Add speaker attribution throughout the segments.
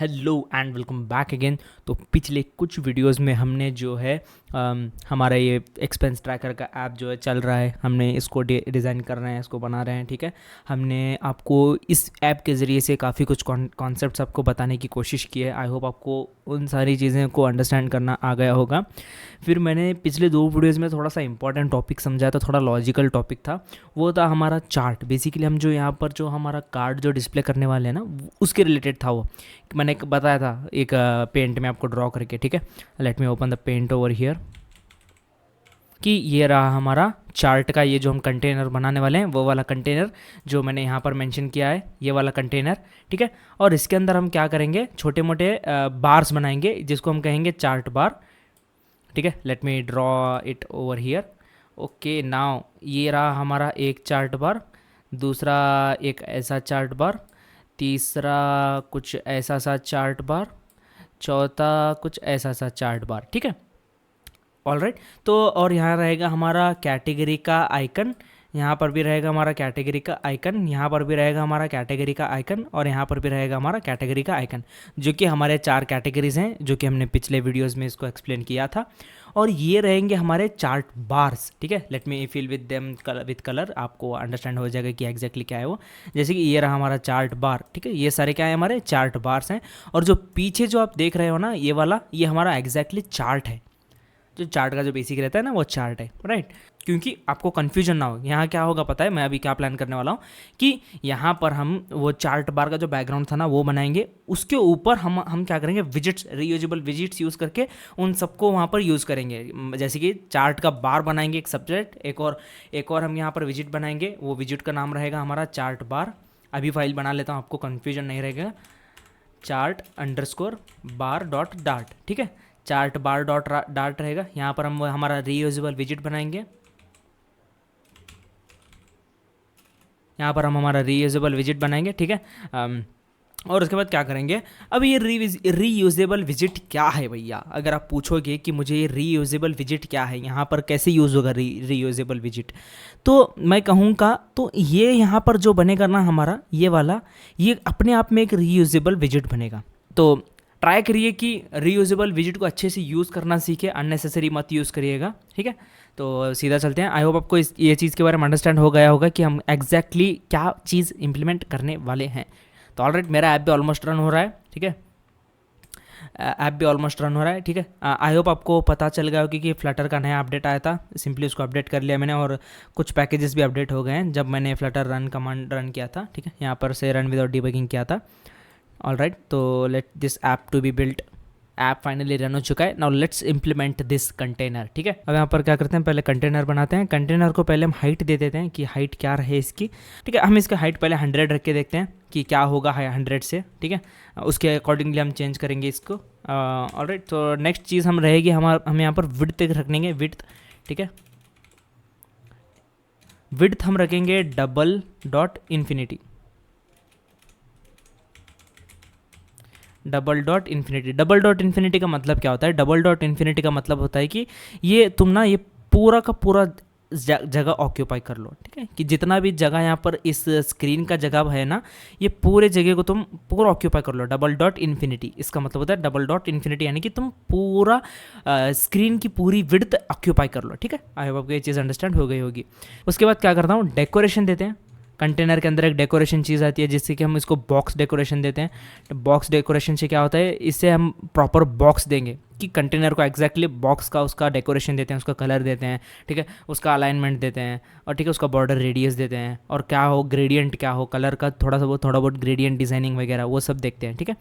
Speaker 1: Hello and welcome back again. तो पिछले कुछ वीडियोस में हमने जो है हमारा ये एक्सपेंस ट्रैकर का ऐप जो है चल रहा है, हमने इसको डिज़ाइन कर रहे हैं, इसको बना रहे हैं। ठीक है, हमने आपको इस ऐप के ज़रिए से काफ़ी कुछ कॉन्सेप्ट्स आपको बताने की कोशिश की है। आई होप आपको उन सारी चीज़ें को अंडरस्टैंड करना आ गया होगा। फिर मैंने पिछले 2 वीडियोज़ में थोड़ा सा इंपॉर्टेंट टॉपिक समझाया था, थोड़ा लॉजिकल टॉपिक था। वो था हमारा चार्ट। बेसिकली हम जो यहाँ पर जो हमारा कार्ड जो डिस्प्ले करने वाले हैं ना, उसके रिलेटेड था वो। मैंने बताया था एक पेंट में आपको ड्रॉ करके। ठीक है, let me open the paint over here कि ये रहा हमारा चार्ट का ये जो हम कंटेनर बनाने वाले हैं, वो वाला कंटेनर जो मैंने यहाँ पर मेंशन किया है, ये वाला कंटेनर। ठीक है, और इसके अंदर हम क्या करेंगे, छोटे मोटे बार्स बनाएंगे जिसको हम कहेंगे चार्ट बार। ठीक है, let me draw it over here. Okay, now ये रहा हमारा एक चार्ट बार, दूसरा एक ऐसा चार्ट बार, तीसरा कुछ ऐसा सा चार्ट बार, चौथा कुछ ऐसा सा चार्ट बार। ठीक है, ऑलराइट। तो और यहाँ रहेगा हमारा कैटेगरी का आइकन, यहाँ पर भी रहेगा हमारा कैटेगरी का आइकन, यहाँ पर भी रहेगा हमारा कैटेगरी का आइकन, और यहाँ पर भी रहेगा हमारा कैटेगरी का आइकन, जो कि हमारे 4 कैटेगरीज हैं, जो कि हमने पिछले वीडियोस में इसको एक्सप्लेन किया था। और ये रहेंगे हमारे चार्ट बार्स। ठीक है, let me fill with them with colour, आपको अंडरस्टैंड हो जाएगा कि एग्जैक्टली क्या है वो। जैसे कि ये रहा हमारा चार्ट बार। ठीक है, ये सारे क्या है, हमारे चार्ट बार्स हैं। और जो पीछे जो आप देख रहे हो ना, ये वाला, ये हमारा एग्जैक्टली चार्ट है। जो चार्ट का जो बेसिक रहता है ना, वो चार्ट है, राइट। क्योंकि आपको कन्फ्यूजन ना हो, यहाँ क्या होगा पता है, मैं अभी क्या प्लान करने वाला हूँ कि यहाँ पर हम वो चार्ट बार का जो बैकग्राउंड था ना, वो बनाएंगे। उसके ऊपर हम क्या करेंगे, विजिट्स, रीयूजेबल विजिट्स यूज़ करके उन सबको वहाँ पर यूज़ करेंगे। जैसे कि चार्ट का बार बनाएंगे एक सब्जेक्ट, एक और हम यहाँ पर विजिट बनाएंगे। वो विजिट का नाम रहेगा हमारा चार्ट बार। अभी फाइल बना लेता हूँ, आपको कन्फ्यूजन नहीं रहेगा। चार्ट अंडरस्कोर बार डॉट डार्ट। ठीक है, चार्ट बार डॉट डार्ट रहेगा। यहाँ पर हम हमारा रीयूजेबल विजिट बनाएंगे, यहाँ पर हम हमारा रीयूजेबल विजिट बनाएंगे। ठीक है, और उसके बाद क्या करेंगे, अब ये रीयूजेबल विजिट क्या है भैया? अगर आप पूछोगे कि मुझे ये रीयूजेबल विजिट क्या है, यहाँ पर कैसे यूज़ होगा रीयूजेबल विजिट, तो मैं कहूँगा तो ये यहाँ पर जो बनेगा ना हमारा ये वाला, ये अपने आप में एक रीयूजेबल विजिट बनेगा। तो ट्राई करिए कि रीयूजेबल विजिट को अच्छे से यूज़ करना सीखे, अननेसेसरी मत यूज़ करिएगा। ठीक है, तो सीधा चलते हैं। आई होप आपको ये चीज़ के बारे में अंडरस्टैंड हो गया होगा कि हम एग्जैक्टली क्या चीज़ इंप्लीमेंट करने वाले हैं। तो ऑलराइट, मेरा ऐप भी ऑलमोस्ट रन हो रहा है। ठीक है, ऐप भी ऑलमोस्ट रन हो रहा है। ठीक है, आई होप आपको पता चल गया होगा कि फ्लटर का नया अपडेट आया था। सिंपली उसको अपडेट कर लिया मैंने, और कुछ पैकेजेस भी अपडेट हो गए हैं जब मैंने फ्लटर रन कमांड रन किया था। ठीक है, यहाँ पर से रन विदाउट डिबगिंग किया था। ऑलराइट, तो let this app to be built. App finally run हो चुका है। Now let's implement this container. ठीक है, अब यहाँ पर क्या करते हैं, पहले कंटेनर बनाते हैं। कंटेनर को पहले हम हाइट दे देते हैं कि हाइट क्या रहे इसकी। ठीक है, हम इसका हाइट पहले 100 रख के देखते हैं कि क्या होगा 100 से। ठीक है, उसके अकॉर्डिंगली हम चेंज करेंगे इसको। ऑलराइट, तो नेक्स्ट चीज़ हम रहेगी हम यहाँ पर विड्थ रखेंगे, विड्थ। ठीक है, विड्थ हम रखेंगे double dot infinity, double dot infinity. Double dot infinity का मतलब क्या होता है? डबल डॉट इन्फिनिटी का मतलब होता है कि ये तुम ना ये पूरा का पूरा जगह ऑक्यूपाई कर लो। ठीक है, कि जितना भी जगह यहाँ पर इस स्क्रीन का जगह है ना, ये पूरे जगह को तुम पूरा ऑक्यूपाई कर लो। डबल डॉट इन्फिनिटी इसका मतलब होता है डबल डॉट इन्फिनिटी, यानी कि तुम पूरा स्क्रीन की पूरी विड्थ ऑक्यूपाई कर लो। ठीक है, आई होप आपको ये चीज़ अंडरस्टैंड हो गई होगी। उसके बाद क्या करता हूँ, डेकोरेशन देते हैं। कंटेनर के अंदर एक डेकोरेशन चीज़ आती है जिससे कि हम इसको बॉक्स डेकोरेशन देते हैं। बॉक्स डेकोरेशन से क्या होता है, इससे हम प्रॉपर बॉक्स देंगे कि कंटेनर को एग्जैक्टली बॉक्स का उसका डेकोरेशन देते हैं, उसका कलर देते हैं। ठीक है, उसका अलाइनमेंट देते हैं, और ठीक है उसका बॉर्डर रेडियस देते हैं, और क्या हो ग्रेडियंट, क्या हो कलर का थोड़ा बहुत ग्रेडियंट डिज़ाइनिंग वगैरह वो सब देखते हैं। ठीक है,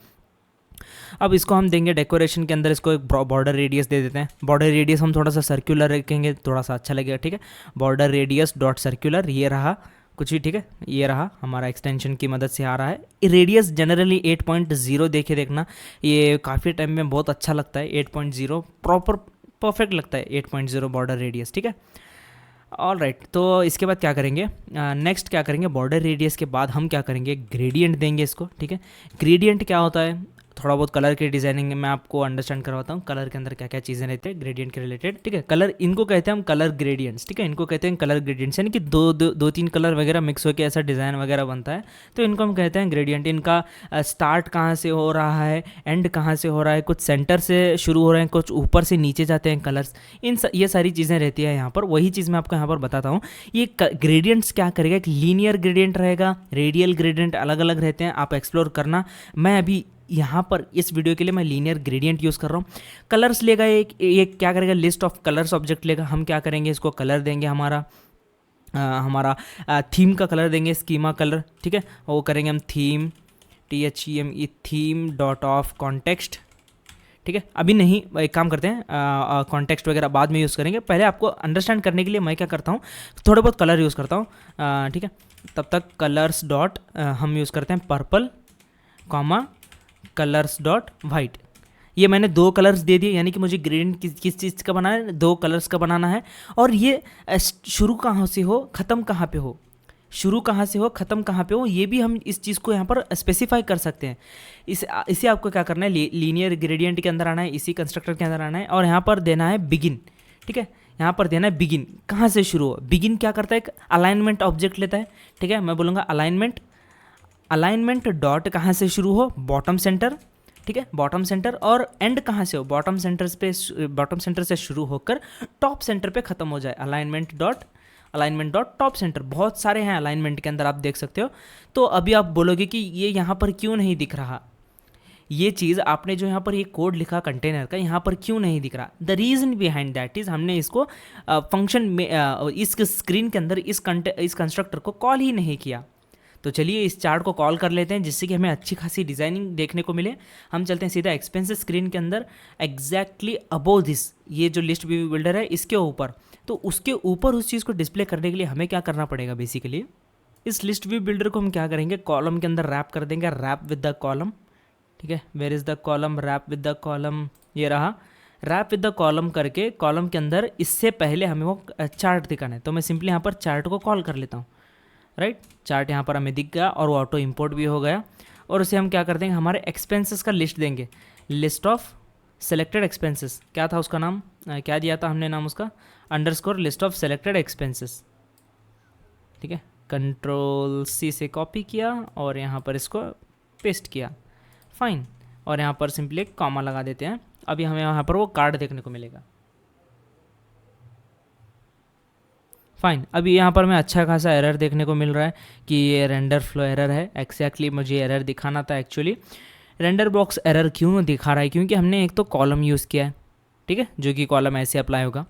Speaker 1: अब इसको हम देंगे डेकोरेशन के अंदर, इसको एक बॉर्डर रेडियस दे देते हैं। बॉर्डर रेडियस हम थोड़ा सा सर्कुलर रखेंगे, थोड़ा सा अच्छा लगेगा। ठीक है, बॉर्डर रेडियस डॉट सर्कुलर, ये रहा कुछ भी। ठीक है, ये रहा हमारा एक्सटेंशन की मदद से आ रहा है। रेडियस जनरली 8.0 देखे देखना, ये काफ़ी टाइम में बहुत अच्छा लगता है। 8.0 प्रॉपर परफेक्ट लगता है, 8.0 बॉर्डर रेडियस। ठीक है, ऑल राइट, तो इसके बाद क्या करेंगे, नेक्स्ट क्या करेंगे, बॉर्डर रेडियस के बाद हम क्या करेंगे, ग्रेडियंट देंगे इसको। ठीक है, ग्रेडियंट क्या होता है, थोड़ा बहुत कलर की डिजाइनिंग मैं आपको अंडरस्टैंड करवाता हूँ, कलर के अंदर क्या क्या चीज़ें रहते हैं ग्रेडियंट के रिलेटेड, ठीक है। कलर इनको कहते हैं हम कलर ग्रेडियंट्स, ठीक है, इनको कहते हैं कलर ग्रेडियंट्स, यानी कि दो तीन कलर वगैरह मिक्स होकर ऐसा डिज़ाइन वगैरह बनता है, तो इनको हम कहते हैं ग्रेडियंट। इनका स्टार्ट कहाँ से हो रहा है, एंड कहाँ से हो रहा है, कुछ सेंटर से शुरू हो रहे हैं, कुछ ऊपर से नीचे जाते हैं कलर्स, ये सारी चीज़ें रहती है यहाँ पर। वही चीज़ मैं आपको यहाँ पर बताता हूँ। ये ग्रेडियंट्स क्या करेगा, एक लीनियर ग्रेडियंट रहेगा, रेडियल ग्रेडियंट अलग अलग रहते हैं, आप एक्सप्लोर करना। मैं अभी यहाँ पर इस वीडियो के लिए मैं लीनियर ग्रेडियंट यूज़ कर रहा हूँ। कलर्स लेगा एक क्या करेगा, लिस्ट ऑफ कलर्स ऑब्जेक्ट लेगा, हम क्या करेंगे, इसको कलर देंगे, हमारा थीम का कलर देंगे, स्कीमा कलर, ठीक है, वो करेंगे हम theme THEME theme dot of context, ठीक है। अभी नहीं, एक काम करते हैं, कॉन्टेक्स्ट वगैरह बाद में यूज़ करेंगे, पहले आपको अंडरस्टैंड करने के लिए मैं क्या करता हूँ, थोड़े बहुत कलर यूज़ करता हूँ, ठीक है। तब तक कलर्स डॉट हम यूज़ करते हैं purple, comma colours dot white. ये मैंने 2 कलर्स दे दिए, यानी कि मुझे ग्रेडियंट किस चीज़ का बनाना है, 2 कलर्स का बनाना है। और ये शुरू कहाँ से हो, ख़त्म कहाँ पे हो, शुरू कहाँ से हो, ख़त्म कहाँ पे हो, ये भी हम इस चीज़ को यहाँ पर स्पेसिफाई कर सकते हैं। इसे आपको क्या करना है, लीनियर ग्रेडियंट के अंदर आना है, इसी कंस्ट्रक्टर के अंदर आना है, और यहाँ पर देना है बिगिन, ठीक है। यहाँ पर देना है बिगिन, कहाँ से शुरू हो। बिगिन क्या करता है, एक अलाइनमेंट ऑब्जेक्ट लेता है, ठीक है। मैं बोलूँगा अलाइनमेंट डॉट कहाँ से शुरू हो, बॉटम सेंटर, ठीक है, बॉटम सेंटर, और एंड कहाँ से हो, बॉटम सेंटर से शुरू होकर टॉप सेंटर पे ख़त्म हो जाए। अलाइनमेंट डॉट टॉप सेंटर, बहुत सारे हैं अलाइनमेंट के अंदर, आप देख सकते हो। तो अभी आप बोलोगे कि ये यहाँ पर क्यों नहीं दिख रहा, ये चीज़ आपने जो यहाँ पर ये कोड लिखा कंटेनर का, यहाँ पर क्यों नहीं दिख रहा। The reason behind that is हमने इसको फंक्शन में इस स्क्रीन के अंदर इस कंस्ट्रक्टर को कॉल ही नहीं किया। तो चलिए इस चार्ट को कॉल कर लेते हैं, जिससे कि हमें अच्छी खासी डिज़ाइनिंग देखने को मिले। हम चलते हैं सीधा एक्सपेंसेस स्क्रीन के अंदर, एग्जैक्टली अबोव दिस, ये जो लिस्ट व्यू बिल्डर है इसके ऊपर। तो उसके ऊपर उस चीज़ को डिस्प्ले करने के लिए हमें क्या करना पड़ेगा, बेसिकली इस लिस्ट व्यू बिल्डर को हम क्या करेंगे, कॉलम के अंदर रैप कर देंगे, रैप विद द कॉलम, ठीक है। Where is the column, wrap with the column, ये रहा। रैप विद द कॉलम करके कॉलम के अंदर इससे पहले हमें वो चार्ट दिखाना है, तो मैं सिंपली यहाँ पर चार्ट को कॉल कर लेता हूँ, राइट। चार्ट यहाँ पर हमें दिख गया और वो ऑटो इंपोर्ट भी हो गया। और उसे हम क्या कर देंगे, हमारे एक्सपेंसेस का लिस्ट देंगे, लिस्ट ऑफ सेलेक्टेड एक्सपेंसेस, क्या था उसका नाम, क्या दिया था हमने नाम उसका, underscore list of selected expenses, ठीक है। Ctrl+C से कॉपी किया और यहाँ पर इसको पेस्ट किया, फाइन। और यहाँ पर सिंपली एक कॉमा लगा देते हैं। अभी हमें यहाँ पर वो कार्ड देखने को मिलेगा, फाइन। अभी यहाँ पर हमें अच्छा खासा एरर देखने को मिल रहा है कि ये रेंडर फ्लो एरर है। एक्जैक्टली मुझे एरर दिखाना था, एक्चुअली रेंडर बॉक्स एरर क्यों दिखा रहा है, क्योंकि हमने एक तो कॉलम यूज़ किया है, ठीक है, जो कि कॉलम ऐसे अप्लाई होगा,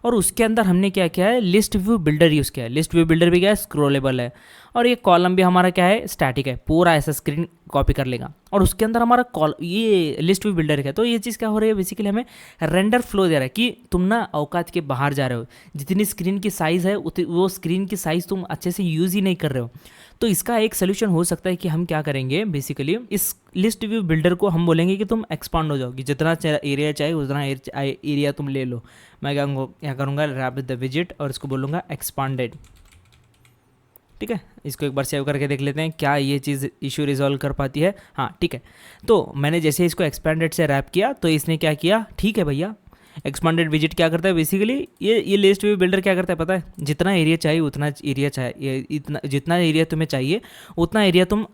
Speaker 1: और उसके अंदर हमने क्या किया है, लिस्ट व्यू बिल्डर यूज़ किया है। लिस्ट व्यू बिल्डर भी क्या है, स्क्रोलेबल है, और ये कॉलम भी हमारा क्या है, स्टैटिक है, पूरा ऐसा स्क्रीन कॉपी कर लेगा। और उसके अंदर हमारा ये लिस्ट व्यू बिल्डर है। तो ये चीज़ क्या हो रही है, बेसिकली हमें रेंडर फ्लो दे रहा है कि तुम ना औकात के बाहर जा रहे हो, जितनी स्क्रीन की साइज़ है वो स्क्रीन की साइज़ तुम अच्छे से यूज़ ही नहीं कर रहे हो। तो इसका एक सोल्यूशन हो सकता है कि हम क्या करेंगे, बेसिकली इस लिस्ट व्यू बिल्डर को हम बोलेंगे कि तुम एक्सपांड हो जाओ, कि जितना एरिया चाहिए उतना एरिया तुम ले लो। मैं क्या करूँगा, रैप विद द विजिट, और इसको बोलूँगा एक्सपांडेड, ठीक है। इसको एक बार सेव करके देख लेते हैं क्या ये चीज़ इशू रिजॉल्व कर पाती है। हाँ, ठीक है। तो मैंने जैसे इसको एक्सपेंडेड से रैप किया तो इसने क्या किया, ठीक है भैया। एक्सपांडेड विजिट क्या करता है, बेसिकली ये लिस्ट व्यू बिल्डर क्या करता है पता है, जितना एरिया चाहिए उतना एरिया चाहिए, जितना एरिया तुम्हें चाहिए उतना एरिया तुम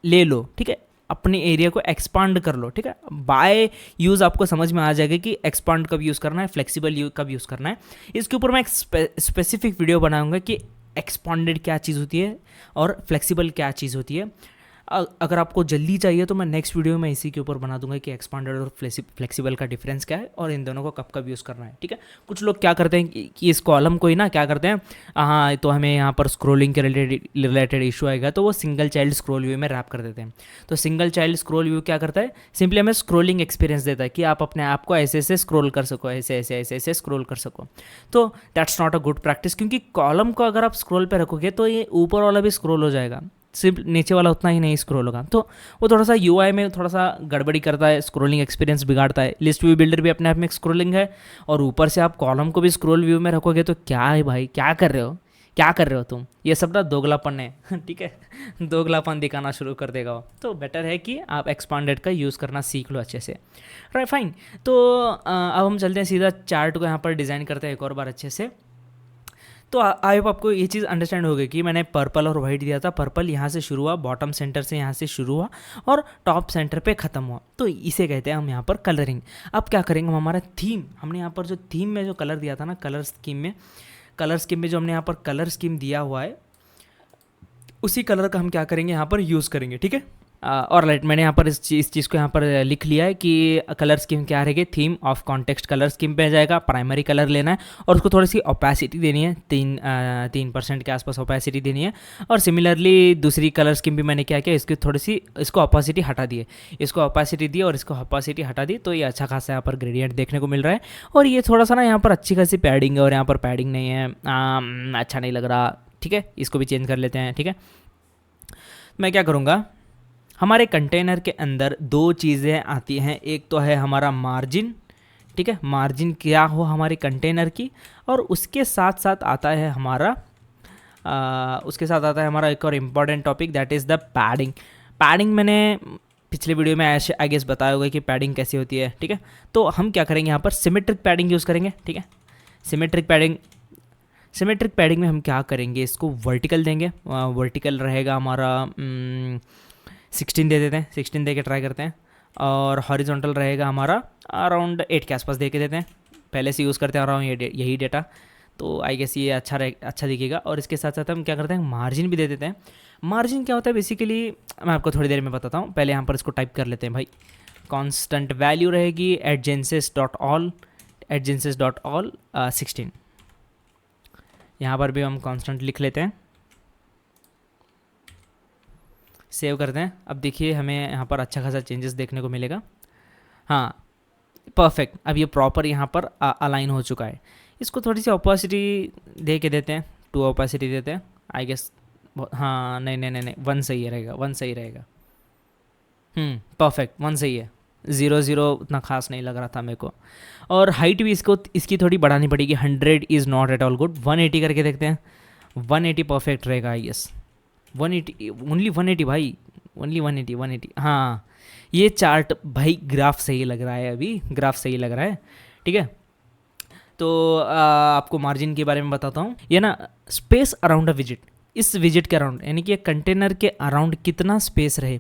Speaker 1: ले लो, ठीक है। अपने एरिया को एक्सपांड कर लो, ठीक है। बाय यूज़ आपको समझ में आ जाएगा कि एक्सपांड कब यूज़ करना है, फ्लेक्सिबल कब यूज़ करना है। इसके ऊपर मैं एक स्पेसिफिक वीडियो बनाऊंगा कि एक्सपांडेड क्या चीज़ होती है और फ्लेक्सिबल क्या चीज़ होती है। अगर आपको जल्दी चाहिए तो मैं नेक्स्ट वीडियो में इसी के ऊपर बना दूंगा कि एक्सपांडेड और फ्लेक्सिबल का डिफरेंस क्या है और इन दोनों को कब कब यूज़ करना है, ठीक है। कुछ लोग क्या करते हैं कि इस कॉलम को ही ना क्या करते हैं, हाँ तो हमें यहाँ पर स्क्रोलिंग के रिलेटेड इशू आएगा तो वो सिंगल चाइल्ड स्क्रोल व्यू में रैप कर देते हैं। तो सिंगल चाइल्ड स्क्रोल व्यू क्या करता है, सिंपली हमें स्क्रोलिंग एक्सपीरियंस देता है कि आप अपने आप को ऐसे ऐसे स्क्रोल कर सको, ऐसे ऐसे ऐसे ऐसे स्क्रोल कर सको। तो that's not a good practice, क्योंकि कॉलम को अगर आप स्क्रोल पे रखोगे तो ये ऊपर वाला भी स्क्रोल हो जाएगा, सिर्फ नीचे वाला उतना ही नहीं स्क्रॉल होगा। तो वो थोड़ा सा यूआई में थोड़ा सा गड़बड़ी करता है, स्क्रॉलिंग एक्सपीरियंस बिगाड़ता है। लिस्ट व्यू बिल्डर भी अपने आप में स्क्रॉलिंग है और ऊपर से आप कॉलम को भी स्क्रॉल व्यू में रखोगे तो क्या है भाई, क्या कर रहे हो, क्या कर रहे हो तुम, ये सब ना दोगलापन है ठीक है, दोगलापन दिखाना शुरू कर देगा वो। तो बेटर है कि आप एक्सपांडेड का यूज़ करना सीख लो अच्छे से, राइट फाइन। तो अब हम चलते हैं सीधा चार्ट को यहाँ पर डिज़ाइन करते हैं एक और बार अच्छे से। तो आई होप आपको ये चीज़ अंडरस्टैंड हो गई कि मैंने पर्पल और वाइट दिया था, पर्पल यहाँ से शुरू हुआ, बॉटम सेंटर से यहाँ से शुरू हुआ और टॉप सेंटर पे ख़त्म हुआ, तो इसे कहते हैं हम यहाँ पर कलरिंग। अब क्या करेंगे, हम हमारा थीम, हमने यहाँ पर जो थीम में जो कलर दिया था ना, कलर स्कीम में जो हमने यहाँ पर कलर स्कीम दिया हुआ है, उसी कलर का हम क्या करेंगे यहाँ पर यूज़ करेंगे, ठीक है। और राइट, मैंने यहाँ पर इस चीज़ को यहाँ पर लिख लिया है कि कलर स्कीम क्या रहेगी, theme of context colour scheme पे आ जाएगा। प्राइमरी कलर लेना है और उसको थोड़ी सी ओपेसिटी देनी है, 3% के आसपास ओपेसिटी देनी है। और सिमिलरली दूसरी कलर स्कीम भी मैंने क्या किया, इसकी थोड़ी सी इसको ओपेसिटी हटा दी है, इसको ओपेसिटी दी और इसको ओपेसिटी हटा दी, तो ये अच्छा खासा यहाँ पर ग्रेडियंट देखने को मिल रहा है। और ये थोड़ा सा ना यहाँ पर अच्छी खासी पैडिंग है और यहाँ पर पैडिंग नहीं है, अच्छा नहीं लग रहा, ठीक है, इसको भी चेंज कर लेते हैं, ठीक है। मैं क्या करूँगा, हमारे कंटेनर के अंदर दो चीज़ें आती हैं, एक तो है हमारा मार्जिन, ठीक है, मार्जिन क्या हो हमारे कंटेनर की, और उसके साथ साथ आता है हमारा एक और important topic, that is the padding. Padding मैंने पिछले वीडियो में ऐसे आई गेस बताया होगा कि पैडिंग कैसी होती है, ठीक है। तो हम क्या करेंगे यहाँ पर सिमेट्रिक पैडिंग यूज़ करेंगे, ठीक है। सिमेट्रिक पैडिंग में हम क्या करेंगे, इसको वर्टिकल देंगे, वर्टिकल रहेगा हमारा 16 दे देते हैं, 16 दे के ट्राई करते हैं। और हॉरिजॉन्टल रहेगा हमारा अराउंड 8 के आसपास दे के देते हैं, पहले से यूज़ करते आ रहा हूँ यही डेटा, तो आई गेस ये अच्छा दिखेगा। और इसके साथ साथ हम क्या करते हैं, मार्जिन भी दे देते हैं। मार्जिन क्या होता है बेसिकली, मैं आपको थोड़ी देर में बताता हूँ, पहले यहाँ पर इसको टाइप कर लेते हैं भाई। कॉन्स्टेंट वैल्यू रहेगी adjacencies.all 16, यहाँ पर भी हम कॉन्स्टेंट लिख लेते हैं, सेव करते हैं। अब देखिए हमें यहाँ पर अच्छा खासा चेंजेस देखने को मिलेगा, हाँ परफेक्ट, अब ये प्रॉपर यहाँ पर अलाइन हो चुका है। इसको थोड़ी सी ओपेसिटी दे के देते हैं, 2 ओपेसिटी देते हैं आई गेस, हाँ नहीं 1 सही रहेगा, 1 सही रहेगा, परफेक्ट, 1 सही है, 0 उतना खास नहीं लग रहा था मेरे को। और हाइट भी इसकी थोड़ी बढ़ानी पड़ेगी, 100 is not at all good, 180 करके देखते हैं, 180 परफेक्ट रहेगा आई गेस, 180 ओनली 180 भाई, ओनली 180, हाँ ये चार्ट भाई ग्राफ सही लग रहा है, अभी ग्राफ सही लग रहा है, ठीक है। तो आपको मार्जिन के बारे में बताता हूँ, ये ना स्पेस अराउंड अ विजिट, इस विजिट के अराउंड यानी कि कंटेनर के अराउंड कितना स्पेस रहे,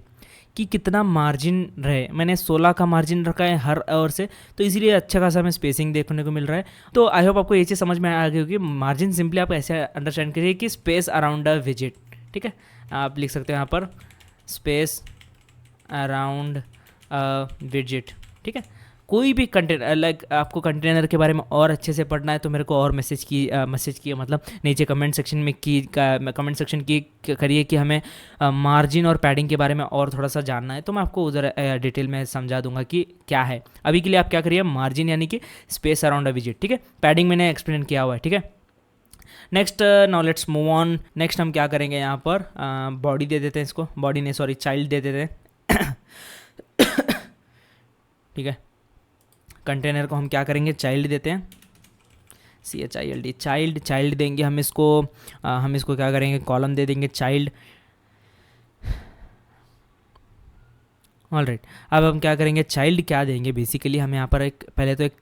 Speaker 1: कि कितना मार्जिन रहे। मैंने 16 का मार्जिन रखा है हर ओर से, तो इसीलिए अच्छा खासा हमें स्पेसिंग देखने को मिल रहा है। तो आई होप आपको ये चीज़ समझ में आ गई होगी, मार्जिन सिंपली आप ऐसे अंडरस्टैंड करिए कि स्पेस अराउंड अ विजिट, ठीक है। आप लिख सकते हो यहाँ पर स्पेस अराउंड विजिट, ठीक है। कोई भी कंटेनर, लाइक आपको कंटेनर के बारे में और अच्छे से पढ़ना है तो मेरे को और मैसेज किए, मतलब नीचे कमेंट सेक्शन की करिए कि हमें मार्जिन और पैडिंग के बारे में और थोड़ा सा जानना है, तो मैं आपको उधर डिटेल में समझा दूंगा कि क्या है। अभी के लिए आप क्या करिए, मार्जिन यानी कि स्पेस अराउंड अ विजिट, ठीक है। पैडिंग मैंने एक्सप्लेन किया हुआ है, ठीक है। Next, now let's move on. Next हम क्या करेंगे, यहाँ पर बॉडी दे देते हैं, इसको बॉडी नहीं सॉरी चाइल्ड दे देते हैं ठीक है। कंटेनर को हम क्या करेंगे, चाइल्ड देते हैं, CHILD, चाइल्ड देंगे हम इसको क्या करेंगे, कॉलम दे देंगे चाइल्ड, ऑलराइट। अब हम क्या करेंगे, चाइल्ड क्या देंगे, बेसिकली हमें यहाँ पर पहले तो एक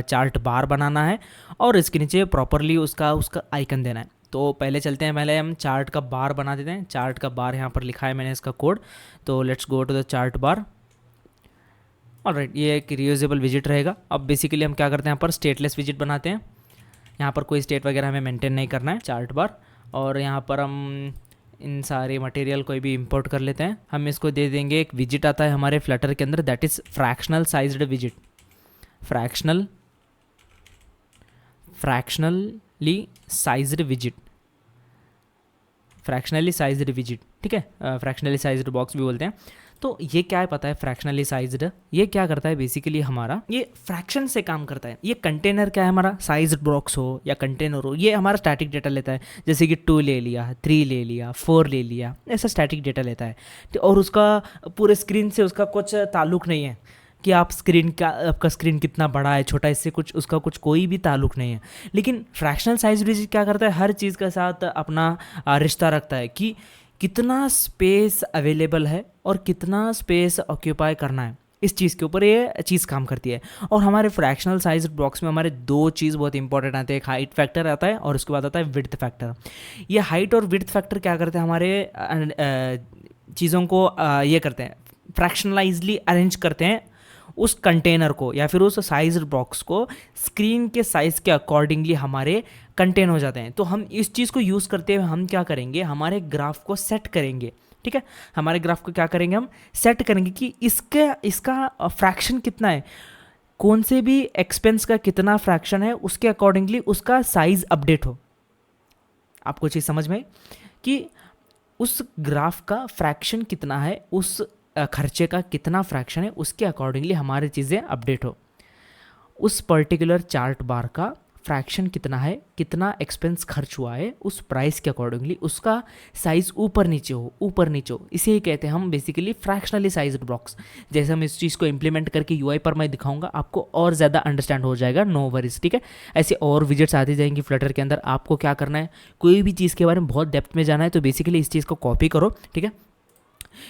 Speaker 1: चार्ट बार बनाना है और इसके नीचे प्रॉपरली उसका आइकन देना है। तो पहले चलते हैं, पहले हम चार्ट का बार बना देते हैं। चार्ट का बार यहाँ पर लिखा है मैंने इसका कोड, तो let's go to the chart bar, alright. ये एक रीयूजेबल विजिट रहेगा। अब बेसिकली हम क्या करते हैं, यहाँ पर स्टेटलेस विजिट बनाते हैं, यहाँ पर कोई स्टेट वगैरह हमें मेंटेन नहीं करना है, चार्ट बार। और यहाँ पर हम इन सारे मटेरियल कोई भी इंपोर्ट कर लेते हैं। हम इसको दे देंगे, एक विजिट आता है हमारे फ्लटर के अंदर, that is fractional sized visit, fractionally sized visit, ठीक है। फ्रैक्शनली साइज्ड बॉक्स भी बोलते हैं। तो ये क्या है पता है, फ्रैक्शनली साइज्ड, ये क्या करता है बेसिकली, हमारा ये फ्रैक्शन से काम करता है। ये कंटेनर क्या है हमारा, साइज्ड बॉक्स हो या कंटेनर हो, ये हमारा स्टैटिक डेटा लेता है, जैसे कि 2 ले लिया, 3 ले लिया, 4 ले लिया, ऐसा स्टैटिक डेटा लेता है। और उसका पूरे स्क्रीन से उसका कुछ ताल्लुक नहीं है कि आप स्क्रीन का आपका स्क्रीन कितना बड़ा है छोटा, इससे कुछ उसका कुछ कोई भी ताल्लुक नहीं है। लेकिन फ्रैक्शनल साइज विजिट क्या करता है, हर चीज़ के साथ अपना रिश्ता रखता है कि कितना स्पेस अवेलेबल है और कितना स्पेस ऑक्यूपाई करना है, इस चीज़ के ऊपर ये चीज़ काम करती है। और हमारे फ्रैक्शनल साइज ब्लॉक्स में हमारे दो चीज़ बहुत इंपॉर्टेंट आते हैं, एक हाइट फैक्टर आता है और उसके बाद आता है विड्थ फैक्टर। ये हाइट और विड्थ फैक्टर क्या करते हैं, हमारे चीज़ों को ये करते हैं, फ्रैक्शनलाइजली अरेंज करते हैं उस कंटेनर को या फिर उस साइज बॉक्स को स्क्रीन के साइज़ के अकॉर्डिंगली हमारे कंटेन हो जाते हैं। तो हम इस चीज़ को यूज़ करते हुए हम क्या करेंगे, हमारे ग्राफ को सेट करेंगे। ठीक है, हमारे ग्राफ को क्या करेंगे, हम सेट करेंगे कि इसका फ्रैक्शन कितना है, कौन से भी एक्सपेंस का कितना फ्रैक्शन है, उसके अकॉर्डिंगली उसका साइज़ अपडेट हो। आपको चीज़ समझ में कि उस ग्राफ का फ्रैक्शन कितना है, उस खर्चे का कितना फ्रैक्शन है, उसके अकॉर्डिंगली हमारी चीज़ें अपडेट हो। उस पर्टिकुलर चार्ट बार का फ्रैक्शन कितना है, कितना एक्सपेंस खर्च हुआ है, उस प्राइस के अकॉर्डिंगली उसका साइज़ ऊपर नीचे हो, इसे ही कहते हैं हम बेसिकली फ्रैक्शनली साइज्ड ब्लॉक्स। जैसे हम इस चीज़ को इंप्लीमेंट करके यूआई पर मैं दिखाऊंगा, आपको और ज़्यादा अंडरस्टैंड हो जाएगा, नो वरीज। ठीक है, ऐसे और विजिट्स आती जाएंगी फ्लटर के अंदर। आपको क्या करना है, कोई भी चीज़ के बारे में बहुत डेप्थ में जाना है तो बेसिकली इस चीज़ को कॉपी करो। ठीक है,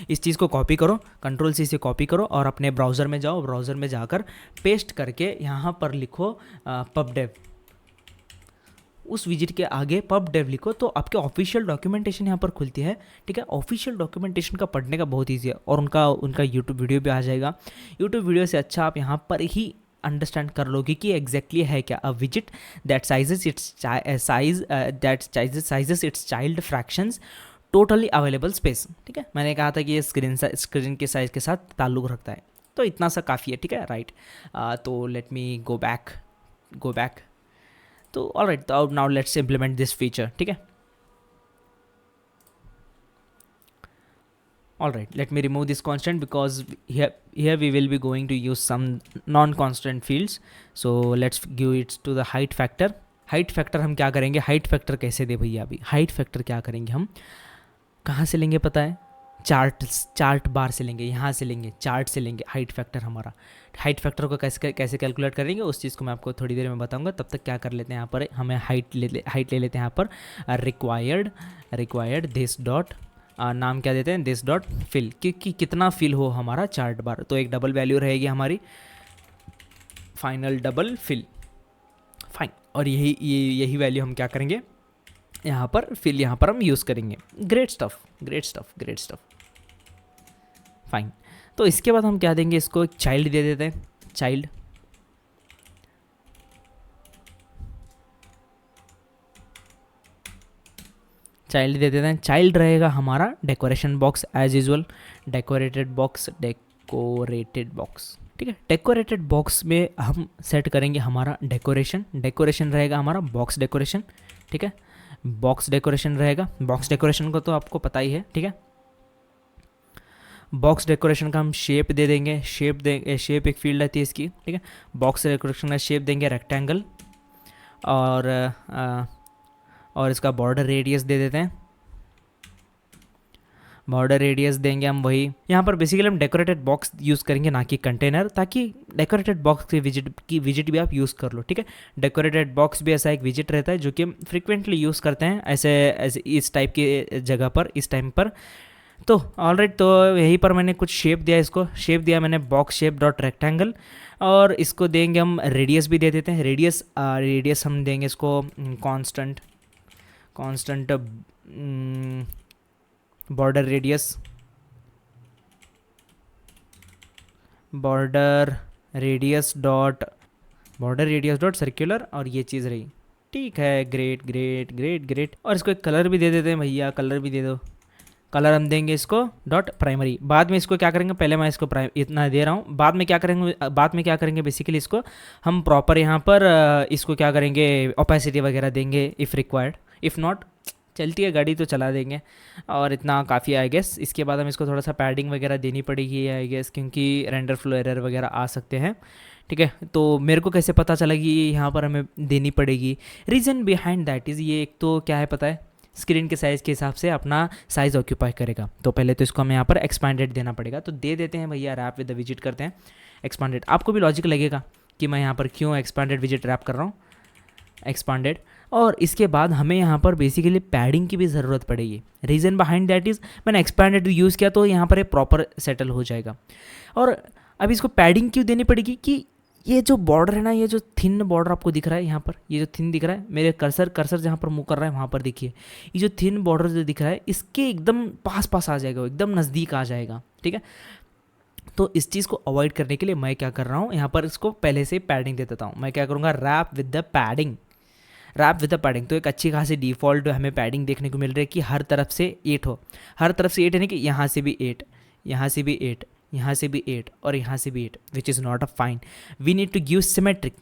Speaker 1: इस चीज़ को कॉपी करो, कंट्रोल सी से कॉपी करो और अपने ब्राउज़र में जाओ, ब्राउज़र में जाकर पेस्ट करके यहाँ पर लिखो पबडेव। उस विजिट के आगे पबडेव लिखो तो आपके ऑफिशियल डॉक्यूमेंटेशन यहाँ पर खुलती है। ठीक है, ऑफिशियल डॉक्यूमेंटेशन का पढ़ने का बहुत ईजी है और उनका यूट्यूब वीडियो भी आ जाएगा। यूट्यूब वीडियो से अच्छा आप यहाँ पर ही अंडरस्टैंड कर लोगे कि एग्जैक्टली है क्या। A visit that sizes it's child fractions totally available space. ठीक है, मैंने कहा था कि ये स्क्रीन के साइज़ के साथ ताल्लुक़ रखता है, तो इतना सा काफ़ी है। ठीक है, राइट। तो लेट मी गो बैक। तो ऑलराइट, तो now let's implement this feature. ठीक है, alright, let me remove this constant because here we will be going to use some non-constant fields. So let's give it to the height factor. Height factor हम क्या करेंगे, height factor कैसे दे भैया, अभी height factor क्या करेंगे, हम कहाँ से लेंगे पता है, चार्ट बार से लेंगे, यहाँ से लेंगे, चार्ट से लेंगे हाइट फैक्टर हमारा। हाइट फैक्टर को कैसे कैलकुलेट करेंगे उस चीज़ को मैं आपको थोड़ी देर में बताऊंगा। तब तक क्या कर लेते हैं, यहाँ पर हमें हाइट ले लेते हैं यहाँ पर रिक्वायर्ड दिस डॉट नाम क्या देते हैं, दिस डॉट फिल, कि कितना फिल हो हमारा चार्ट बार। तो एक डबल वैल्यू रहेगी हमारी, फाइनल डबल फिल, फाइन। और यही वैल्यू हम क्या करेंगे, यहाँ पर फिल यहाँ पर हम यूज़ करेंगे। Great stuff, fine. तो इसके बाद हम क्या देंगे, इसको एक चाइल्ड दे देते हैं, चाइल्ड दे देते हैं। चाइल्ड रहेगा हमारा decoration box as usual, decorated box. ठीक है, डेकोरेटेड बॉक्स में हम सेट करेंगे हमारा डेकोरेशन रहेगा हमारा बॉक्स डेकोरेशन। ठीक है, बॉक्स डेकोरेशन रहेगा। बॉक्स डेकोरेशन को तो आपको पता ही है। ठीक है, बॉक्स डेकोरेशन का हम शेप दे देंगे, शेप एक फील्ड रहती है इसकी। ठीक है, बॉक्स डेकोरेशन का शेप देंगे रेक्टेंगल, और इसका बॉर्डर रेडियस दे देते हैं, बॉर्डर रेडियस देंगे हम वही। यहाँ पर बेसिकली हम डेकोरेटेड बॉक्स यूज़ करेंगे, ना कि कंटेनर, ताकि डेकोरेटेड बॉक्स की विजिट भी आप यूज़ कर लो। ठीक है, डेकोरेटेड बॉक्स भी ऐसा एक विजिट रहता है जो कि हम फ्रिक्वेंटली यूज़ करते हैं ऐसे इस टाइप की जगह पर, इस टाइम पर। तो ऑलराइट, तो यहीं पर मैंने कुछ शेप दिया, इसको शेप दिया मैंने बॉक्स शेप डॉट रेक्टेंगल, और इसको देंगे हम रेडियस भी दे देते हैं। रेडियस हम देंगे इसको constant border radius dot circular, और ये चीज़ रही। ठीक है, ग्रेट। और इसको एक कलर भी दे देते हैं भैया, कलर भी दे दो। कलर हम देंगे इसको डॉट प्राइमरी। बाद में इसको क्या करेंगे, पहले मैं इसको इतना दे रहा हूँ, बाद में क्या करेंगे बेसिकली इसको हम प्रॉपर यहाँ पर इसको क्या करेंगे, ओपेसिटी वगैरह देंगे इफ़ रिक्वायर्ड, इफ़ नॉट चलती है गाड़ी तो चला देंगे, और इतना काफ़ी आई गेस। इसके बाद हम इसको थोड़ा सा पैडिंग वगैरह देनी पड़ेगी आई गेस, क्योंकि रेंडर फ्लो एरर वगैरह आ सकते हैं। ठीक है, तो मेरे को कैसे पता चला कि यहाँ पर हमें देनी पड़ेगी, रीज़न बिहाइंड दैट इज़, ये एक तो क्या है पता है, स्क्रीन के साइज़ के हिसाब से अपना साइज़ ऑक्यूपाई करेगा। तो पहले तो इसको हमें यहाँ पर एक्सपैंडेड देना पड़ेगा, तो दे देते हैं भैया, रैप विद द विजिट करते हैं। एक्सपांडेड। आपको भी लॉजिक लगेगा कि मैं यहाँ पर क्यों एक्सपांडेड विजिट रैप कर रहा हूँ, एक्सपांडेड। और इसके बाद हमें यहाँ पर बेसिकली पैडिंग की भी ज़रूरत पड़ेगी। रीज़न बिहाइंड दैट इज़ मैंने एक्सपांडेड यूज़ किया तो यहाँ पर एक प्रॉपर सेटल हो जाएगा। और अब इसको पैडिंग क्यों देनी पड़ेगी कि ये जो बॉर्डर है ना, ये जो थिन बॉर्डर आपको दिख रहा है यहाँ पर, ये जो थिन दिख रहा है, मेरे कर्सर जहाँ पर मूव कर रहा है वहाँ पर देखिए, ये जो थिन बॉर्डर जो दिख रहा है इसके एकदम पास आ जाएगा, एकदम नज़दीक आ जाएगा, ठीक है। तो इस चीज़ को अवॉइड करने के लिए मैं क्या कर रहा हूँ, यहाँ पर इसको पहले से पैडिंग दे देता हूँ। मैं क्या करूँगा, wrap with the padding, wrap with the padding. तो एक अच्छी खासी डिफ़ॉल्ट हमें पैडिंग देखने को मिल रही है कि हर तरफ से 8 हो, हर तरफ से 8 यानी कि यहाँ से भी 8, यहाँ से भी 8, यहाँ से भी 8 और यहाँ से भी 8, which is not a fine. We need to give symmetric,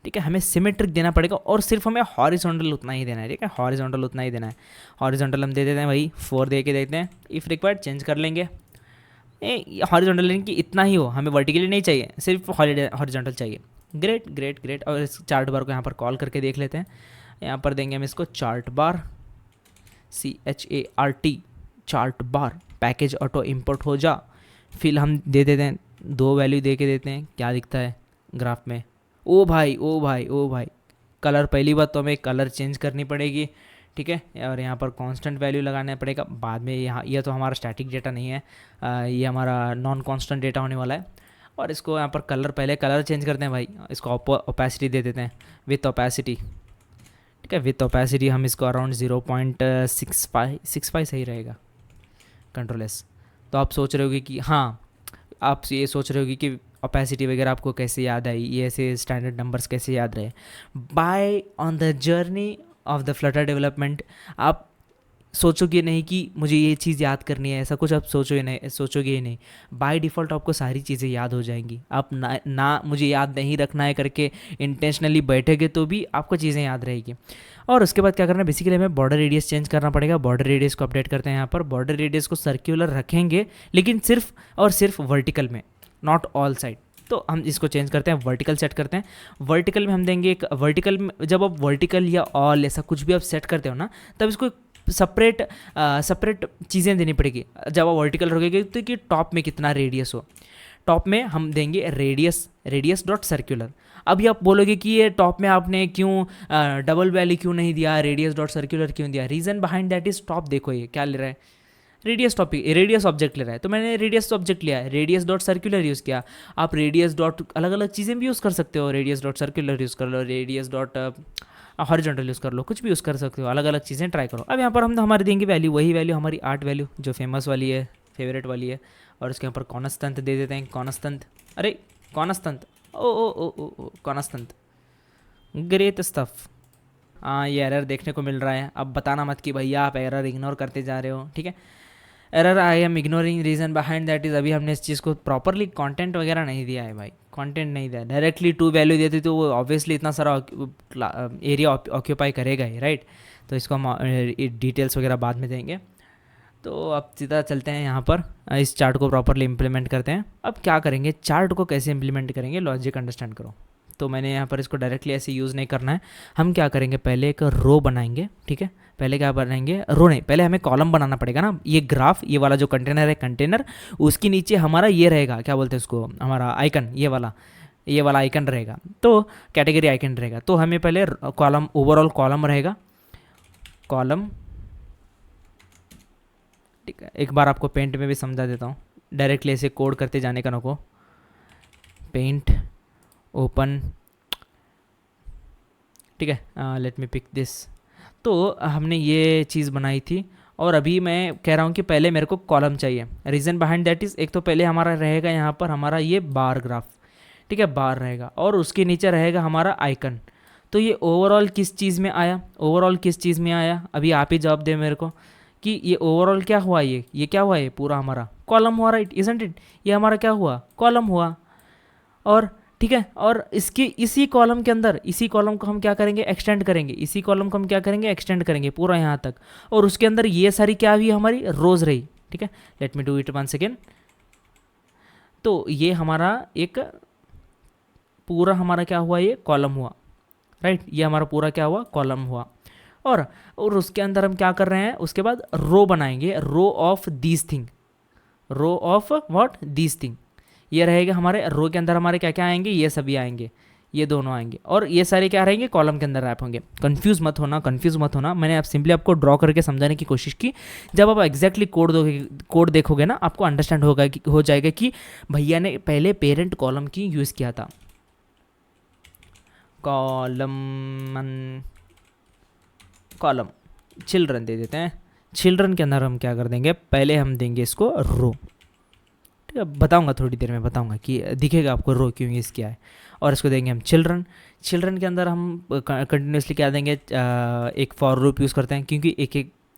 Speaker 1: ठीक है, हमें सिमेट्रिक देना पड़ेगा और सिर्फ हमें हॉरिजॉन्टल उतना ही देना है, ठीक है, हॉरिजॉन्टल उतना ही देना है। हॉरिजॉन्टल हम दे देते हैं भाई 4 दे के देते हैं, इफ़ रिक्वायर्ड चेंज कर लेंगे। हॉरिजॉन्टल लेकिन कि इतना ही हो, हमें वर्टिकली नहीं चाहिए, सिर्फ हॉरिजॉन्टल चाहिए। Great great great. और इस चार्ट बार को यहाँ पर कॉल करके देख लेते हैं। यहाँ पर देंगे हम इसको chart bar, CHART, chart bar, package auto import हो जा। फिर हम दे देते हैं 2 वैल्यू दे के देते हैं, क्या दिखता है ग्राफ में। ओ भाई ओ भाई ओ भाई, कलर, पहली बात तो हमें कलर चेंज करनी पड़ेगी, ठीक है। और यहाँ पर कांस्टेंट वैल्यू लगाना पड़ेगा बाद में। यहाँ ये तो हमारा स्टैटिक डेटा नहीं है, ये हमारा नॉन कांस्टेंट डेटा होने वाला है। और इसको यहाँ पर कलर, पहले कलर चेंज करते हैं भाई, इसको ओपेसिटी दे देते हैं, विथ ओपेसिटी, ठीक है, विथ ओपेसिटी हम इसको अराउंड 0.65 सही रहेगा, कंट्रोल एस। तो आप सोच रहे होगे कि हाँ, आप ये सोच रहे होगे कि ओपेसिटी वगैरह आपको कैसे याद आई, ये ऐसे स्टैंडर्ड नंबर्स कैसे याद रहे। By on the journey of the Flutter development आप सोचोगे नहीं कि मुझे ये चीज़ याद करनी है, ऐसा कुछ आप सोचोगे ही नहीं। बाय डिफ़ॉल्ट आपको सारी चीज़ें याद हो जाएंगी। आप ना मुझे याद नहीं रखना है करके इंटेंशनली बैठेंगे तो भी आपको चीज़ें याद रहेगी। और उसके बाद क्या करना है, बेसिकली हमें बॉर्डर रेडियस चेंज करना पड़ेगा। बॉर्डर रेडियस को अपडेट करते हैं यहाँ पर। बॉर्डर रेडियस को सर्क्यूलर रखेंगे लेकिन सिर्फ और सिर्फ वर्टिकल में, नॉट ऑल साइड। तो हम इसको चेंज करते हैं, वर्टिकल सेट करते हैं। वर्टिकल में हम देंगे एक, वर्टिकल में जब आप वर्टिकल या ऑल ऐसा कुछ भी आप सेट करते हो ना, तब इसको सेपरेट चीज़ें देनी पड़ेगी। जब आप वर्टिकल रखोगे तो कि टॉप में कितना रेडियस हो, टॉप में हम देंगे रेडियस डॉट सर्कुलर। अभी आप बोलोगे कि ये टॉप में आपने क्यों डबल वैल्यू क्यों नहीं दिया, रेडियस डॉट सर्कुलर क्यों दिया। Reason behind that is, top देखो ये क्या ले रहा है, रेडियस ऑब्जेक्ट ले रहा है, तो मैंने रेडियस ऑब्जेक्ट लिया है, रेडियस डॉट सर्कुलर यूज़ किया। आप रेडियस डॉट अलग अलग चीज़ें भी यूज़ कर सकते हो, रेडियस डॉट सर्कुलर यूज़ कर लो, रेडियस डॉट हॉरिजॉन्टल यूज़ कर लो, कुछ भी यूज़ कर सकते हो, अलग अलग चीज़ें ट्राई करो। अब यहाँ पर हम हमारे देंगे वैल्यू, वही वैल्यू हमारी 8 वैल्यू जो फेमस वाली है, फेवरेट वाली है। और उसके ऊपर कॉन्स्टेंट दे देते हैं, कॉन्स्टेंट, अरे कॉन्स्टेंट, ओ कॉन्स्टेंट, ग्रेट स्टफ। हाँ, ये एरर देखने को मिल रहा है। अब बताना मत कि भैया आप एरर इग्नोर करते जा रहे हो, ठीक है। Error I am ignoring, reason behind that is, अभी हमने इस चीज़ को प्रॉपरली कंटेंट वगैरह नहीं दिया है भाई, कंटेंट नहीं दिया, डायरेक्टली 2 वैल्यू देते तो वो ऑब्वियसली इतना सारा एरिया ऑक्यूपाई करेगा ही, राइट। तो इसको हम डिटेल्स वगैरह बाद में देंगे। तो अब सीधा चलते हैं यहाँ पर, इस चार्ट को प्रॉपरली इम्प्लीमेंट करते हैं। अब क्या करेंगे, चार्ट को कैसे इम्प्लीमेंट करेंगे, लॉजिक अंडरस्टैंड करो। तो मैंने यहाँ पर इसको डायरेक्टली ऐसे यूज़ नहीं करना है। हम क्या करेंगे, पहले एक रो बनाएंगे, ठीक है। पहले क्या बनाएंगे, रो नहीं, पहले हमें कॉलम बनाना पड़ेगा ना। ये ग्राफ, ये वाला जो कंटेनर है, कंटेनर, उसके नीचे हमारा ये रहेगा, क्या बोलते हैं उसको, हमारा आइकन, ये वाला आइकन रहेगा, तो कैटेगरी आइकन रहेगा। तो हमें पहले कॉलम, ओवरऑल कॉलम रहेगा, कॉलम, ठीक है। एक बार आपको पेंट में भी समझा देता हूँ, डायरेक्टली ऐसे कोड करते जाने का नको। पेंट ओपन, ठीक है, लेट मी पिक दिस। तो हमने ये चीज़ बनाई थी और अभी मैं कह रहा हूँ कि पहले मेरे को कॉलम चाहिए। रीज़न बिहाइंड दैट इज़, एक तो पहले हमारा रहेगा यहाँ पर हमारा ये बार ग्राफ, ठीक है, बार रहेगा, और उसके नीचे रहेगा हमारा आइकन। तो ये ओवरऑल किस चीज़ में आया, ओवरऑल किस चीज़ में आया, अभी आप ही जवाब दें मेरे को कि ये ओवरऑल क्या हुआ, ये क्या हुआ, ये पूरा हमारा कॉलम हुआ, राइट, इजंट इट। ये हमारा क्या हुआ, कॉलम हुआ। और ठीक है, और इसकी इसी कॉलम के अंदर, इसी कॉलम को हम क्या करेंगे, एक्सटेंड करेंगे, इसी कॉलम को हम क्या करेंगे, एक्सटेंड करेंगे पूरा यहाँ तक। और उसके अंदर ये सारी क्या हुई, हमारी रोज रही, ठीक है। Let me do it once again. तो ये हमारा एक पूरा हमारा क्या हुआ, ये कॉलम हुआ, राइट, ये हमारा पूरा क्या हुआ, कॉलम हुआ। और उसके अंदर हम क्या कर रहे हैं, उसके बाद रो बनाएंगे, row of these thing, row of what, these thing. ये रहेगा हमारे रो के अंदर हमारे क्या क्या आएंगे, ये सभी आएंगे, ये दोनों आएंगे, और ये सारे क्या रहेंगे, कॉलम के अंदर रैप होंगे। कंफ्यूज मत होना, कंफ्यूज मत होना, मैंने आप सिंपली आपको ड्रॉ करके समझाने की कोशिश की। जब आप एग्जैक्टली कोड देखोगे ना, आपको अंडरस्टैंड हो जाएगा कि भैया ने पहले पेरेंट कॉलम की यूज़ किया था। कॉलम चिल्ड्रन दे देते हैं। चिल्ड्रन के अंदर हम क्या कर देंगे, पहले हम देंगे इसको रो, ठीक है, बताऊंगा थोड़ी देर में, बताऊंगा कि दिखेगा आपको रो क्यों यूज़ किया है। और इसको देंगे हम चिल्ड्रन। चिल्ड्रन के अंदर हम कंटिन्यूसली क्या देंगे, एक फॉर लूप यूज़ करते हैं, क्योंकि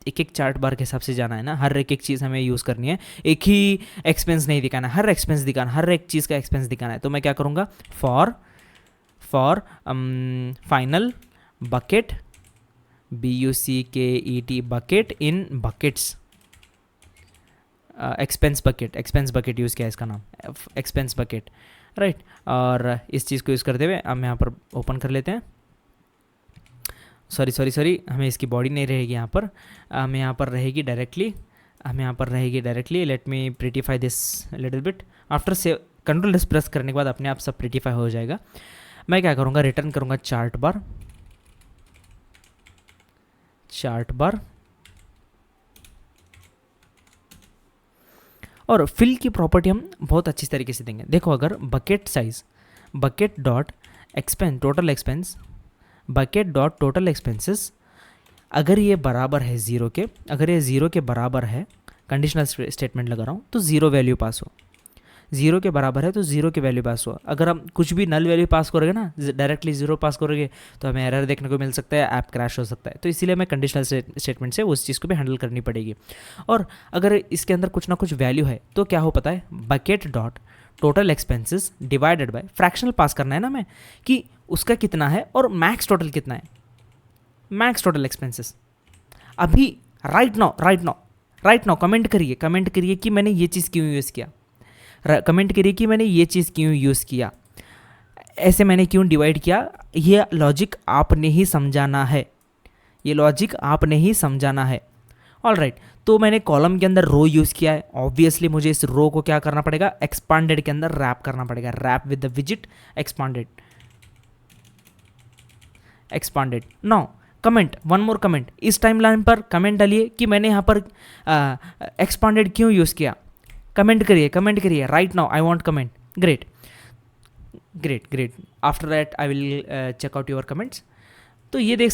Speaker 1: एक चार्ट बार के हिसाब से जाना है ना, हर एक चीज़ हमें यूज़ करनी है, एक ही एक्सपेंस नहीं दिखाना, हर एक्सपेंस दिखाना, हर एक चीज़ का एक्सपेंस दिखाना है। तो मैं क्या करूँगा, for final bucket, BUCKET bucket in buckets, expense bucket use किया है इसका नाम, एक्सपेंस बकेट, राइट। और इस चीज़ को यूज़ करते हुए हम यहाँ पर ओपन कर लेते हैं। सॉरी, हमें इसकी बॉडी नहीं रहेगी यहाँ पर, हमें यहाँ पर रहेगी directly, let me prettify this little bit. After से कंट्रोल प्रेस करने के बाद अपने आप सब प्रिटिफाई हो जाएगा। मैं क्या करूँगा, रिटर्न करूँगा चार्ट बार, और फिल की प्रॉपर्टी हम बहुत अच्छी तरीके से देंगे। देखो, अगर bucket size bucket dot total expenses अगर ये बराबर है ज़ीरो के, अगर ये ज़ीरो के बराबर है, कंडीशनल स्टेटमेंट लगा रहा हूँ, तो ज़ीरो वैल्यू पास हो, ज़ीरो के बराबर है तो ज़ीरो की वैल्यू पास हो। अगर हम कुछ भी नल वैल्यू पास करोगे ना, डायरेक्टली ज़ीरो पास करोगे, तो हमें एरर देखने को मिल सकता है, ऐप क्रैश हो सकता है। तो इसीलिए हमें कंडीशनल स्टेटमेंट से उस चीज़ को भी हैंडल करनी पड़ेगी। और अगर इसके अंदर कुछ ना कुछ वैल्यू है तो क्या हो पता है, bucket dot total expenses divided by fractional pass करना है ना हमें, कि उसका कितना है और मैक्स टोटल कितना है, मैक्स टोटल एक्सपेंसेस। अभी राइट नाउ कमेंट करिए कि मैंने ये चीज़ क्यों यूज़ किया, कमेंट करिए कि मैंने ये चीज़ क्यों यूज़ किया, ऐसे मैंने क्यों डिवाइड किया। ये लॉजिक आपने ही समझाना है, ऑल राइट। तो मैंने कॉलम के अंदर रो यूज़ किया है, ऑब्वियसली मुझे इस रो को क्या करना पड़ेगा, एक्सपांडेड के अंदर रैप करना पड़ेगा, रैप विद द विजिट expanded. Now comment, one more comment, इस टाइम लाइन पर कमेंट डालिए कि मैंने यहाँ पर एक्सपांडेड क्यों यूज़ किया। कमेंट करिए right now, I want comment. Great. After that I will check out your comments. तो ये देख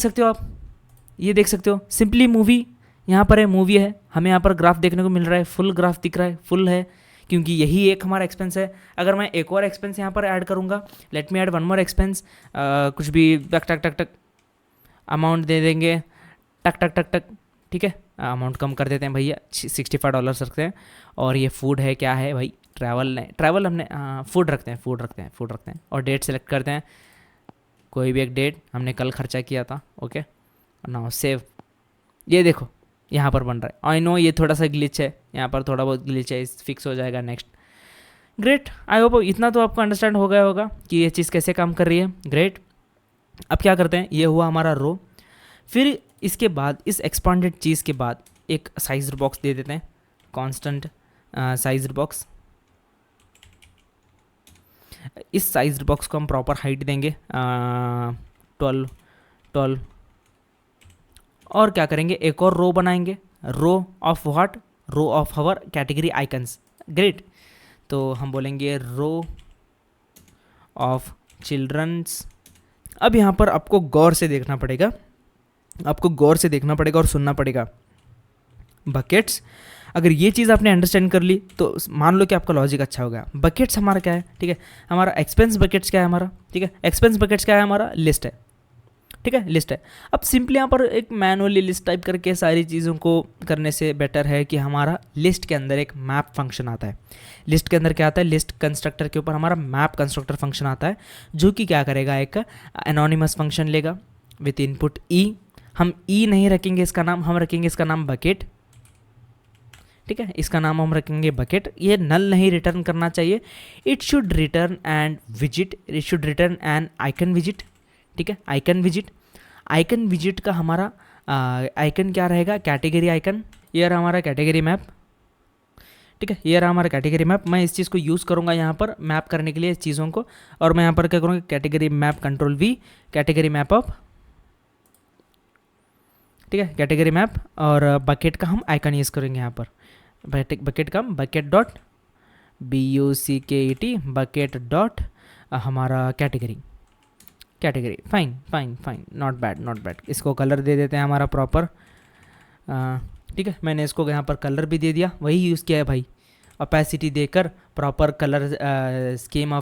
Speaker 1: सकते हो, सिंपली मूवी यहाँ पर है, मूवी है, हमें यहाँ पर ग्राफ देखने को मिल रहा है, फुल ग्राफ दिख रहा है, फुल है, क्योंकि यही एक हमारा एक्सपेंस है। अगर मैं एक और एक्सपेंस यहाँ पर ऐड करूँगा, let me add one more expense, कुछ भी टक अमाउंट दे देंगे, टक, ठीक है, अमाउंट कम कर देते हैं भैया, $65 रखते हैं। और ये फूड है, क्या है भाई, ट्रैवल हमने फूड रखते हैं, और डेट सेलेक्ट करते हैं, कोई भी एक डेट, हमने कल खर्चा किया था, ओके। Now save. ये देखो यहाँ पर बन रहा है, आई नो ये थोड़ा सा ग्लिच है, यहाँ पर थोड़ा बहुत ग्लिच है, फिक्स हो जाएगा नेक्स्ट। ग्रेट, आई होप इतना तो आपको अंडरस्टैंड हो गया होगा कि ये चीज़ कैसे काम कर रही है। ग्रेट, अब क्या करते हैं, ये हुआ हमारा रो। फिर इसके बाद, इस एक्सपांडेड चीज़ के बाद एक साइज बॉक्स दे देते हैं, कांस्टेंट साइज बॉक्स। इस साइज बॉक्स को हम प्रॉपर हाइट देंगे 12। और क्या करेंगे, एक और रो बनाएंगे, row of what, row of our category icons. Great, तो हम बोलेंगे रो ऑफ चिल्ड्रंस। अब यहाँ पर आपको गौर से देखना पड़ेगा और सुनना पड़ेगा। बकेट्स, अगर ये चीज़ आपने अंडरस्टैंड कर ली तो मान लो कि आपका लॉजिक अच्छा हो गया। बकेट्स हमारा क्या है, ठीक है, हमारा एक्सपेंस बकेट्स क्या है हमारा, ठीक है, एक्सपेंस बकेट्स क्या है हमारा, लिस्ट है, ठीक है, लिस्ट है। अब सिंपली यहाँ पर एक मैनुअली लिस्ट टाइप करके सारी चीज़ों को करने से बेटर है कि हमारा लिस्ट के अंदर एक मैप फंक्शन आता है। लिस्ट के अंदर क्या आता है, लिस्ट कंस्ट्रक्टर के ऊपर हमारा मैप कंस्ट्रक्टर फंक्शन आता है, जो कि क्या करेगा, एक एनोनिमस फंक्शन लेगा विथ इनपुट ई। हम ई नहीं रखेंगे इसका नाम, हम रखेंगे इसका नाम बकेट, ठीक है, इसका नाम हम रखेंगे बकेट। ये नल नहीं रिटर्न करना चाहिए, it should return an visit, it should return an icon visit, ठीक है, आइकन विजिट का हमारा आइकन क्या रहेगा, कैटेगरी आइकन। ये रहा हमारा कैटेगरी मैप, ठीक है, ये रहा हमारा कैटेगरी मैप। मैं इस चीज़ को यूज़ करूँगा यहाँ पर मैप करने के लिए इस चीज़ों को, और मैं यहाँ पर क्या करूँगा, category map control V, category map of, ठीक है, कैटेगरी मैप, और बकेट का हम आइकन यूज़ करेंगे यहाँ पर। बकेट का bucket dot BUCKET, bucket dot हमारा category, fine fine fine, not bad not bad. इसको कलर दे देते हैं हमारा प्रॉपर, ठीक है, मैंने इसको यहाँ पर कलर भी दे दिया, वही यूज़ किया है भाई, ओपेसिटी देकर proper colour, scheme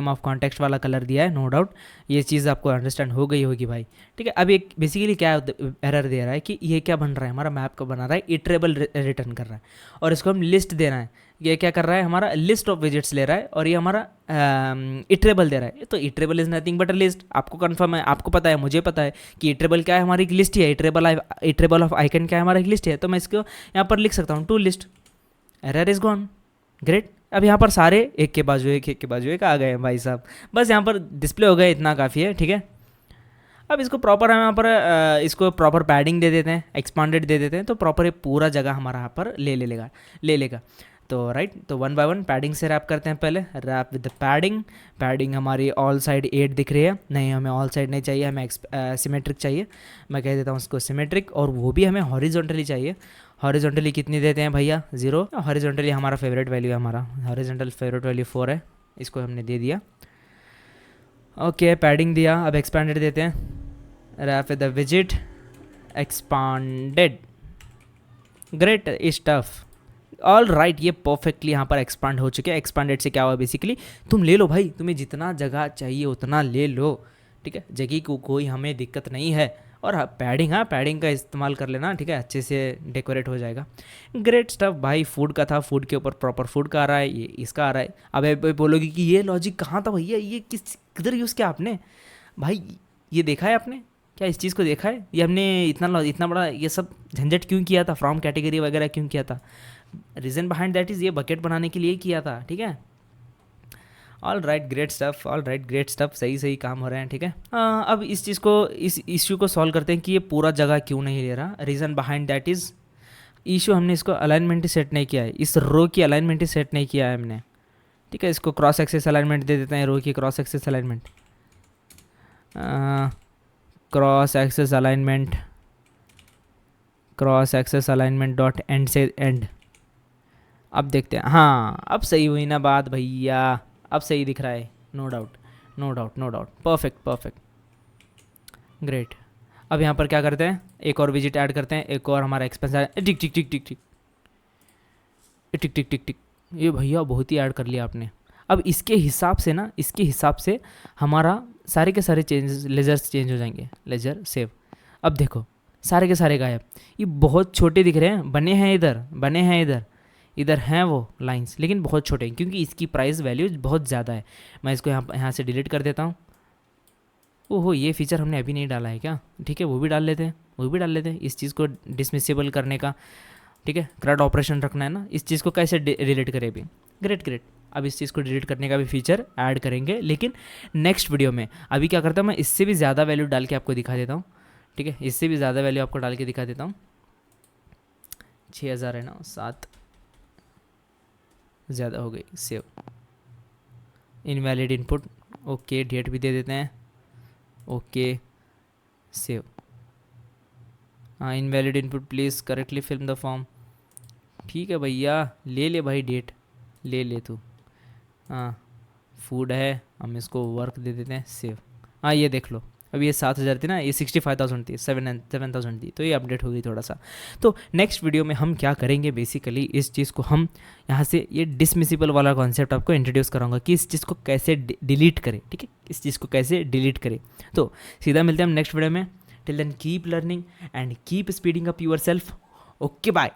Speaker 1: of context वाला कलर दिया है, नो डाउट ये चीज़ आपको अंडरस्टैंड हो गई होगी भाई, ठीक है। अब एक बेसिकली क्या एरर दे रहा है कि ये क्या बन रहा है, हमारा मैप का बना रहा है इटरेबल रिटर्न कर रहा है, और इसको हम लिस्ट देना है, ये क्या कर रहा है, हमारा लिस्ट ऑफ विजिट्स ले रहा है, और ये हमारा इटरेबल दे रहा है। तो iterable is nothing but a list, आपको कंफर्म है, आपको पता है, मुझे पता है कि इटरेबल क्या है, हमारी एक लिस्ट ही है, इटरेबल ऑफ आइकन क्या है, हमारा एक लिस्ट है। तो मैं इसको यहाँ पर लिख सकता हूँ to list, error is gone, great. अब यहाँ पर सारे एक के बाजू एक आ गए हैं भाई साहब, बस यहाँ पर डिस्प्ले हो गए, इतना काफ़ी है, ठीक है। अब इसको प्रॉपर हम यहाँ पर इसको प्रॉपर पैडिंग दे देते हैं, एक्सपांडेड दे देते हैं, तो प्रॉपर ये पूरा जगह हमारा यहाँ पर ले लेगा। तो राइट, तो 1 बाय 1 पैडिंग से रैप करते हैं पहले, रैप विद द पैडिंग हमारी ऑल साइड 8 दिख रही है, नहीं हमें ऑल साइड नहीं चाहिए, हमें सिमेट्रिक चाहिए, मैं कह देता हूँ उसको सिमेट्रिक, और वो भी हमें हॉरिजॉन्टली चाहिए। हॉरिजॉन्टली कितनी देते हैं भैया, 0। हॉरिजॉन्टली हमारा फेवरेट वैल्यू है, हमारा हॉरिजॉन्टल फेवरेट वैल्यू 4 है, इसको हमने दे दिया, ओके पैडिंग दिया। अब एक्सपांडेड देते हैं, रैप विद द विजिट expanded, great stuff, all right, ये परफेक्टली यहाँ पर एक्सपांड हो चुके हैं। एक्सपांडेड से क्या हुआ, बेसिकली तुम ले लो भाई, तुम्हें जितना जगह चाहिए उतना ले लो, ठीक है, जगह को कोई हमें दिक्कत नहीं है। और पैडिंग का इस्तेमाल कर लेना, ठीक है, अच्छे से डेकोरेट हो जाएगा, ग्रेट स्टफ भाई। फूड का था, फूड के ऊपर प्रॉपर फूड का आ रहा है, ये इसका आ रहा है। अब आप बोलोगे कि ये लॉजिक कहाँ था भैया, ये किधर यूज़ किया आपने भाई, ये देखा है आपने क्या, इस चीज़ को देखा है, ये हमने इतना बड़ा ये सब झंझट क्यों किया था, फ्रॉम कैटेगरी वगैरह क्यों किया था, रीज़न बिहाइंड दैट इज़ ये बकेट बनाने के लिए किया था, ठीक है। ऑल राइट ग्रेट स्टफ, सही काम हो रहे हैं, ठीक है। अब इस चीज़ को, इस इश्यू को सॉल्व करते हैं कि ये पूरा जगह क्यों नहीं ले रहा। Reason behind that is issue, हमने इसको अलाइनमेंट ही सेट नहीं किया है, इस रो की अलाइनमेंट ही सेट नहीं किया है हमने, ठीक है। इसको क्रॉस एक्सिस अलाइनमेंट दे देते हैं, रो की cross axis alignment, cross axis alignment dot and से एंड। अब देखते हैं, हाँ अब सही हुई ना बात भैया, अब सही दिख रहा है, नो डाउट, परफेक्ट, ग्रेट। अब यहाँ पर क्या करते हैं, एक और विजिट ऐड करते हैं, एक और हमारा एक्सपेंस, टिक, ये भैया बहुत ही ऐड कर लिया आपने। अब इसके हिसाब से हमारा सारे के सारे लेजर्स चेंज हो जाएंगे, लेजर सेव। अब देखो सारे के सारे गायब, ये बहुत छोटे दिख रहे हैं, बने हैं इधर हैं वो लाइंस, लेकिन बहुत छोटे हैं क्योंकि इसकी प्राइस वैल्यू बहुत ज़्यादा है। मैं इसको यहाँ से डिलीट कर देता हूँ। ओहो, ये फीचर हमने अभी नहीं डाला है क्या, ठीक है, वो भी डाल लेते हैं इस चीज़ को डिसमिसेबल करने का, ठीक है, CRUD ऑपरेशन रखना है ना, इस चीज़ को कैसे डिलीट करें अभी, ग्रेट। अब इस चीज़ को डिलीट करने का भी फीचर ऐड करेंगे, लेकिन नेक्स्ट वीडियो में। अभी क्या करता हूँ मैं, इससे भी ज़्यादा वैल्यू डाल के आपको दिखा देता हूँ, ठीक है, इससे भी ज़्यादा वैल्यू आपको डाल के दिखा देता हूँ। 6000 है ना, 7 ज़्यादा हो गई, save, invalid input, okay, date भी दे देते हैं, ओके, सेव, हाँ, invalid input please correctly fill the form, ठीक है भैया, ले भाई डेट, ले तू, हाँ, फूड है, हम इसको वर्क दे देते हैं, सेव, हाँ ये देख लो, अभी ये 7000 थी ना, ये 65,000 थी, 7,000 थी, तो ये अपडेट हो गई थोड़ा सा। तो नेक्स्ट वीडियो में हम क्या करेंगे, बेसिकली इस चीज़ को हम यहाँ से ये डिसमिसिबल वाला कॉन्सेप्ट आपको इंट्रोड्यूस कराऊंगा कि इस चीज़ को कैसे डिलीट करें, ठीक है, इस चीज़ को कैसे डिलीट करें। तो सीधा मिलते हैं हम नेक्स्ट वीडियो में, till then keep learning and keep speeding up yourself, okay bye.